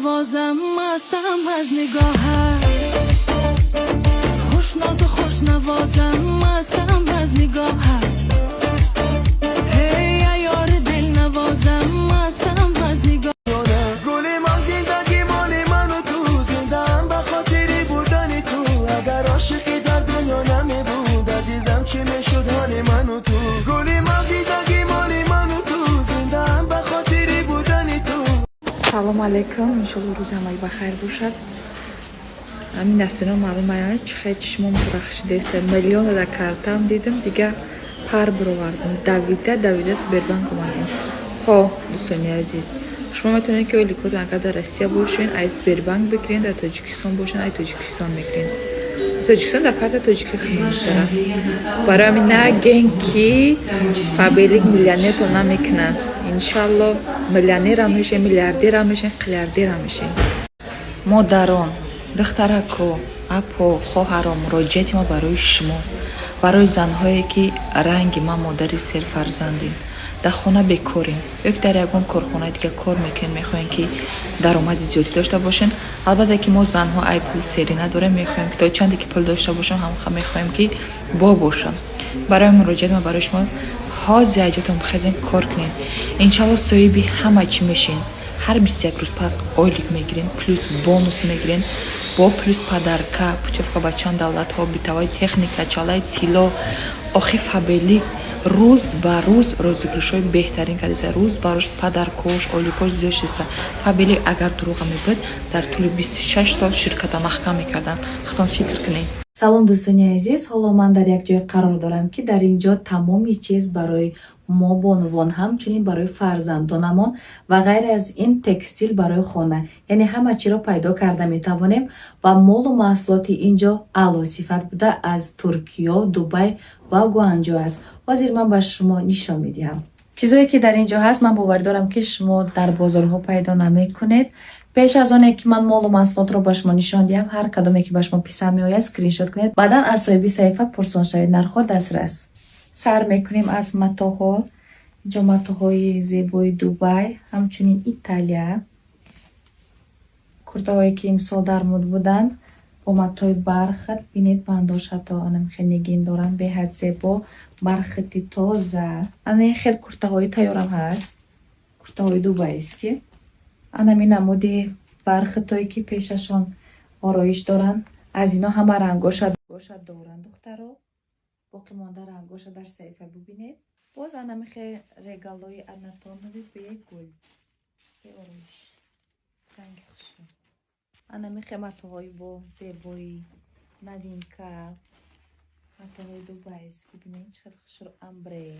نوازم مستم از نگاهت خوش ناز و خوش نوازم مستم از نگاهت هی یار دل نوازم مستم از نگاهت گل من زندگی مال من و تو زندم به خاطری بودن تو اگر عاشقی در دنیا نمی بود عزیزم چی میشد حال من و تو گل من زندگی مال من و تو زندم به خاطری بودن تو. سلام علیکم، انشالله روز همه بخیر باشد. همین دستینا معلوم است چقدر چشمم درخشیده است. میلیون را کردم دیدم دیگه پر برآوردم. دویده سبربانک اومدیم. خب دوستان عزیز، شما میتونید که ولی کدوم اگر در روسیه باشین از سبربانک بگیرین، در تاجیکستان باشین از تاجیکستان میگیرین. تاجیکستان در کارت تاجیکی خیلی میذاره. برای همین نگین که فابریک میلیونر تو نمیکنه. انشالله میلیونر هم میشین، میلیاردر هم میشین، قلیاردر هم میشین. مادران، دخترکو، اپو، خواهرام، مراجعت ما برای شما، برای زنهایی که رنگ ما مادری سرفرزندین، در خانه بکارین، یک در یکون کارخانه دیگه کار میکنین، میخواین که درآمد زیادی داشته باشین. البته که ما زنها ای پول سری نداریم، میخوایم که تا چندی که پول داشته باشیم هم میخوایم که با باشم. برای مراجعت ما برای شما حاضر اجاتون بخزین کار کنین. انشالله صاحبی همه چی میشین. هر 21 روز پس آیلیک میگیرین، پلوس بونوس میگیرین، با پلوس پدرکا، پوچفکا بچان دولت ها، بیتوای تکنیک، چالای تیلا، آخی فابریک روز به روز روزگارشای بهترین کردیسه. روز براش پدرکاش، آیلیکاش زیاد شسته. فابریک اگر دروغ میبود در طول 26 سال شرکت محکم میکردن. خودتون فکر کنین. سلام دوستانی عزیز، حالا من در یک جای قرار دارم که در اینجا تمامی چیز برای ما بانوان همچنین برای فرزندانمان و غیر از این تکستیل برای خانه، یعنی همه چی را پیدا کرده می توانیم و مال و محصولات اینجا اعلی صفت بوده از ترکیه، دبی و گوانجو است. حاضر من به شما نشان میدهم چیزایی که در اینجا هست. من باور دارم که شما در بازارها پیدا نمی کنید. پیش از آنه که من مال و محصولات رو به شما نشان دهم، هر کدومی که به شما پسند میآید اسکرین شات کنید، بعدا از صاحب صفحه پرسان شوید، نرخ دسترس. سر میکنیم از متاها، اینجا متاهای زیبای دبی، همچنین ایتالیا، کرته هایی که امسال در مد بودن با متای برخط. بینید بنداش حتی آنم خیلی نگین دارن، به حد زیبا، برخطی تازه. آنه خیلی کرته های تیارم هست، کرته های دبی است که انمی نمودی برخطایی که پیششان آرایش دارن. از اینا همه رنگاش دارن دخترها. باقی مانده رنگاش در صفحه ببینید. باز انمی خیلی رگالای انتان بدید به یک گل به آرایش رنگ خوشم. انمی خیلی متاهای با زیبایی نوینکه، متاهای دبی است که بینید چقدر خوش رو امبره.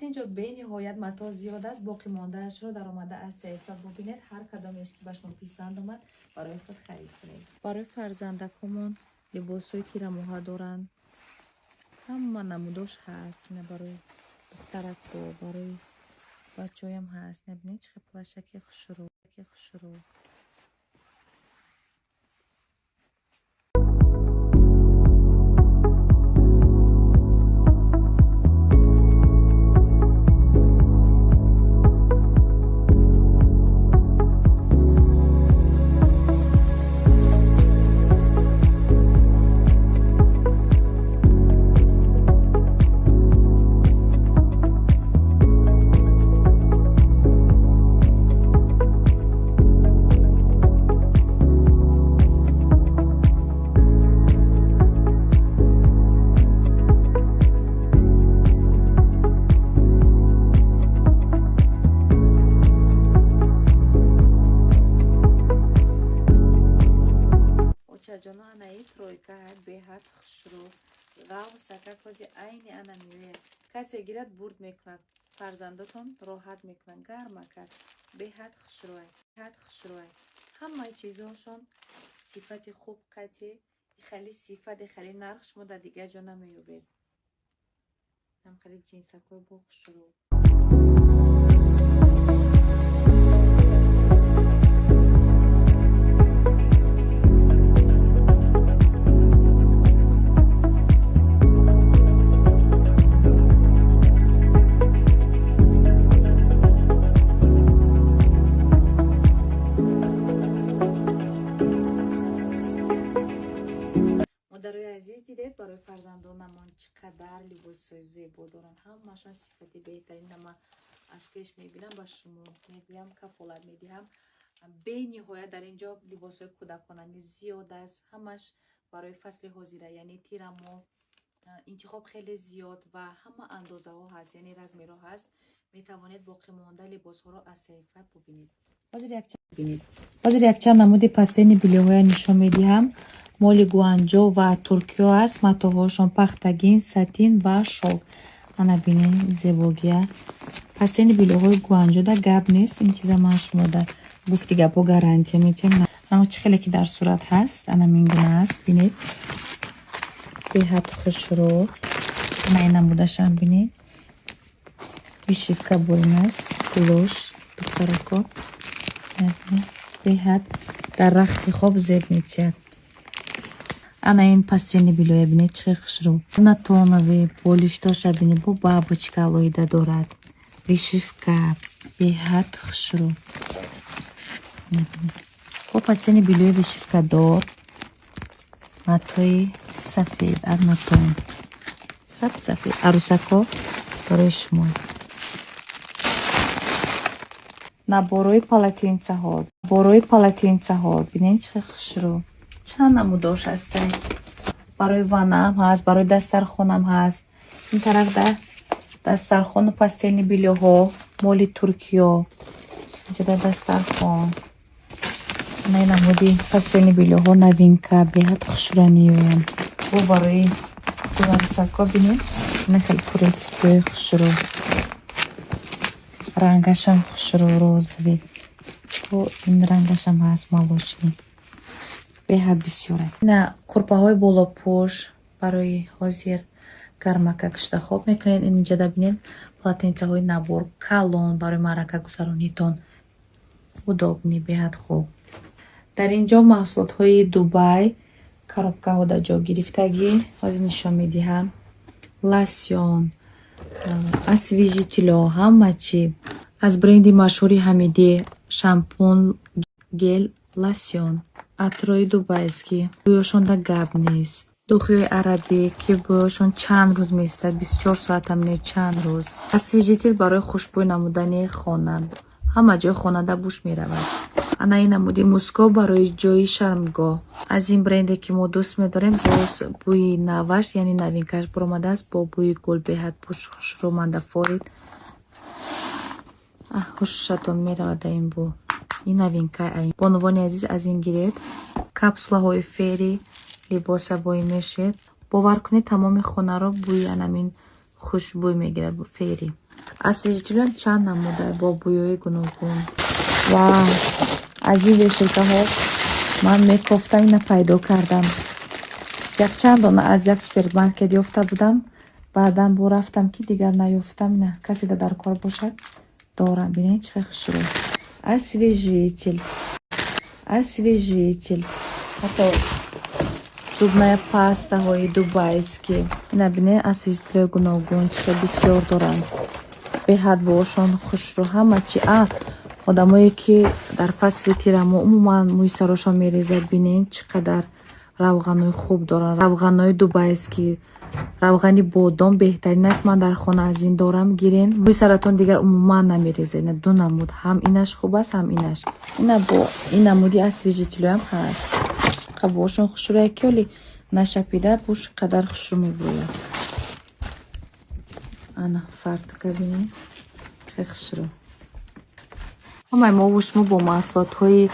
اینجا به نهایت متا زیاد است. باقی مانده اش رو در آمده از صفحه ببینید. هر کدامش که به شما پسند اومد برای خود خرید کنید. برای فرزندکمون لباسای تیرموها دارن، همه نموداش هست. نه برای دخترک و برای بچه‌هایم هست. نبینید چه پلاشکی خوشرو. جانا انایی ترویکا هد به حد خشرو غاو سکه کازی عینی انا میوه کسی گیرد برد میکند فرزندتون راحت میکنن گرم کرد به حد خشروی همه چیزاشون صفت خوب قطعی خیلی صفت خیلی نرخش مده دیگه جا نمیوبید. هم خیلی جنسکای با خشرو. مادرای عزیز دیدید برای فرزندانمان چقدر لباسای زیبا دارن. همشون صفت بهترین. من از پیش میبینم با شما میگویم کفالت میدهم به نهایت در اینجا لباسای کودکانه زیاد است. همش برای فصل حاضره، یعنی تیرمو انتخاب خیلی زیاد و همه اندازه ها هست، یعنی رزمی ها هست. میتوانید باقی مانده لباس ها را از صفحه ببینید. بازر یک چند نمود پستین بیلیوهای نشان میدهم. مال گوانجو و ترکیو است. متاهاشون پختگین، ساتین و شال. انا بینین زیباگیه. پستین بیلیوهای گوانجو در گب نیست. این چیزا من شما در گفتی گبا گارانتی میتیم. اما چه خیلی که در صورت هست. انا مینگونه است. بینید بهت خوش رو. انا این نمودشم بینید. بیشیفکا بولین است. گلوش دکترکو. بهت در رخت خوب زیب میتید. انا این پستین بیلیوی بینید چه خوش رو. انا تونوی پولیش توشه بینید با بابوچکا لویده دارد. بیشیفکا بهت خوش رو. با پستین بیلیوی بیشیفکا دار. ماتوی سفید از ناتون سفید عروسکو برای شما. نباروی پالاتینچه ها بینید چه خوش رو. چند نموداش هسته. برای وانم هست، برای دسترخوانم هست. این طرف در دسترخوان پستین بیلیوها مولی ترکیو. اینجا در دسترخوان نه نمودی پستین بیلیوها نوینکا بهت خوش رو نیویم. و برای عروسکا بینید نه خیلی توریتسکی خوش رو. رنگشم خوش رو روزوی و این رنگشم هست مالوچنی بهت بسیاره. نه کرپه های بالا پوش برای حاضر گرمکه کشته خوب میکنید. اینجا ببینید پلاتینچه های نبور کالون برای معرکه گذرانیتون удобні بهت خوب. در اینجا محصولات های دوبای коробка ها در جا گرفتگی باز نشان میدهم. لاسیون освежитель همه چی از برند مشهوری حمیدی شامپون گل لاسیون عطرای دوبایسکی بویشون در گب نیست. دخیای عربی که بویشون چند روز میستد 24 ساعت هم نه چند روز. освежитель برای خوشبوی نمودن خانه همه جای خانه در بوش میرود. انا این نمودی موسکو برای جای شرمگاه از این برنده که ما دوست میداریم. باز بوی نوش یعنی نوینکش برامده است با بوی گل بهت پوش خوش رو منده فارید. خوششتون میرود این بو. این نوینکه این بانوانی عزیز از این گیرید. کپسوله های فیری لباس بوی میشید. باور کنید تمام خونه رو بوی انامین خوشبوی میگیرد با فیری. освежитель چند نموده با بویای گوناگون. و از این وشیکه ها من میکفتم اینو پیدا کردم. یک چند دانه از یک سوپرمارکت یافته بودم. بعدا بو رفتم که دیگر نیافتم. نه کسی در کار باشد دارم. بینید چه خوش رو. освежитель حتی зубная паста های دوبایسکی. اینا بینید освежитель گوناگون چه بسیار دارن. بهت باشون خوش رو همه چی. آدمایی که در فصل تیرمو عموما موی سراشون میریزد بینید چقدر روغنای خوب دارن. روغنای دوبایسکی روغنی بادام بهترین است. من در خانه از این دارم. گیرین موی سرتون دیگر عموما نمیریزه. نه دو نمود هم اینش خوب است هم اینش. اینا با این نمودی освежитель هم هست. خب باشون خوش رو یکی ولی نشپیده بوش قدر خوش رو میبوید. انا فرد بینید چه خوش رو. همه ما وشمو با محصولات های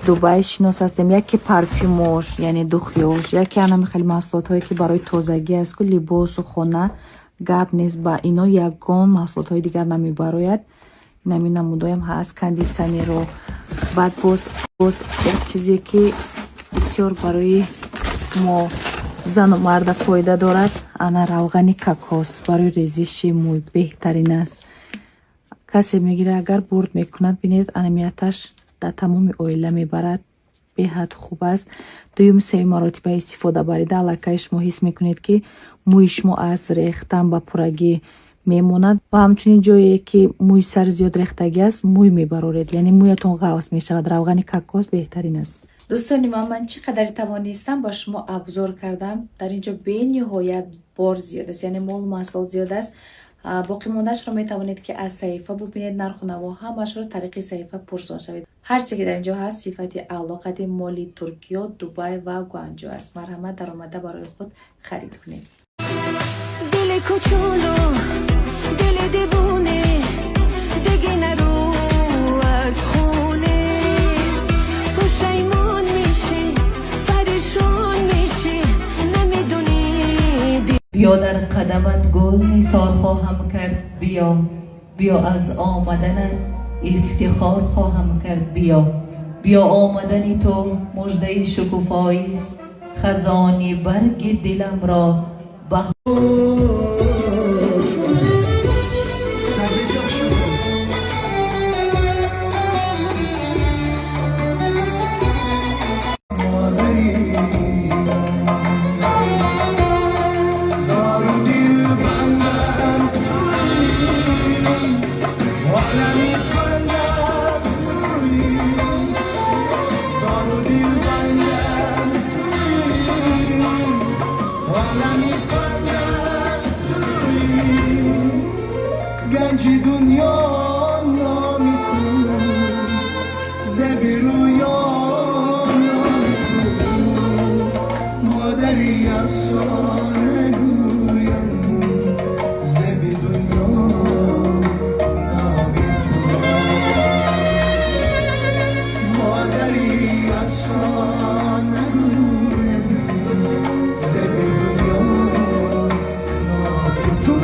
دوبای شناس هستیم. یکی پرفیوموش یعنی دخیوش، یکی انم خیلی محصولات هایی که برای تازگی است که لباس و خانه گپ نیست. با اینا یگان محصولات های دیگر نمیبراید. نمی نمودایم هست کندیسنی رو. بعد باز یک چیزی که بسیار برای ما زن و مرد فایده دارد. انا روغن کاکاوس برای ریزش موی بهترین است. کسی میگیره اگر برد میکند بینید انمیتش در تمام اویله میبرد. به حد خوب است. دویم 3 مرتبه استفاده بریده الکی شما حس میکنید که موی شما از ریختن به پرگی میموند و همچنین جایی که موی سر زیاد ریختگی است موی میبرورید، یعنی مویتون غوص میشود. روغن کاکاوس بهترین است. دوستان من چقدر توانستم با شما ابزار کردم. در اینجا به نهایت بار زیاد است، یعنی مول محصول زیاد است. باقی موندهش رو میتوانید که از صحیفه ببینید. نرخ و نوا همش رو طریق صحیفه پرسان شوید. هر چیزی که در اینجا هست صفت علاقه مالی ترکیه، دبی و گوانجو است. مرحمت در آمده برای خود خرید کنید. دل کوچولو دل دیوونه دیگه نرو از خونه پشیمون میشی پریشون میشی نمیدونی. بیا در قدمت گل نثار خواهم کرد. بیا از آمدن افتخار خواهم کرد. بیا آمدنی تو مژده شکوفایی است. خزانی برگ دلم را به گنجی دنیا نامی تو زبی رویا نامی تو مادری افسانه گویم زبی دنیا نامی تو مادری افسانه گویم زبی دنیا نامی تو.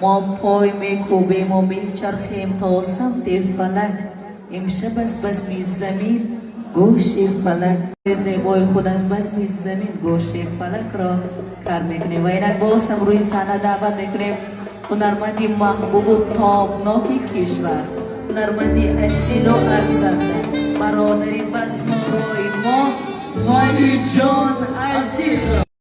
ما پای میکوبیم و میچرخیم تا سمت فلک. امشب از بزم زمین گوش فلک زیبای خود از بزم زمین گوش فلک را کار میکنیم و اینک باز هم روی صحنه دعوت میکنیم هنرمندی محبوب و تابناکی کشور، هنرمندی اصیل و ارزنده، برادری بزم روی ما ولی جان عزیز.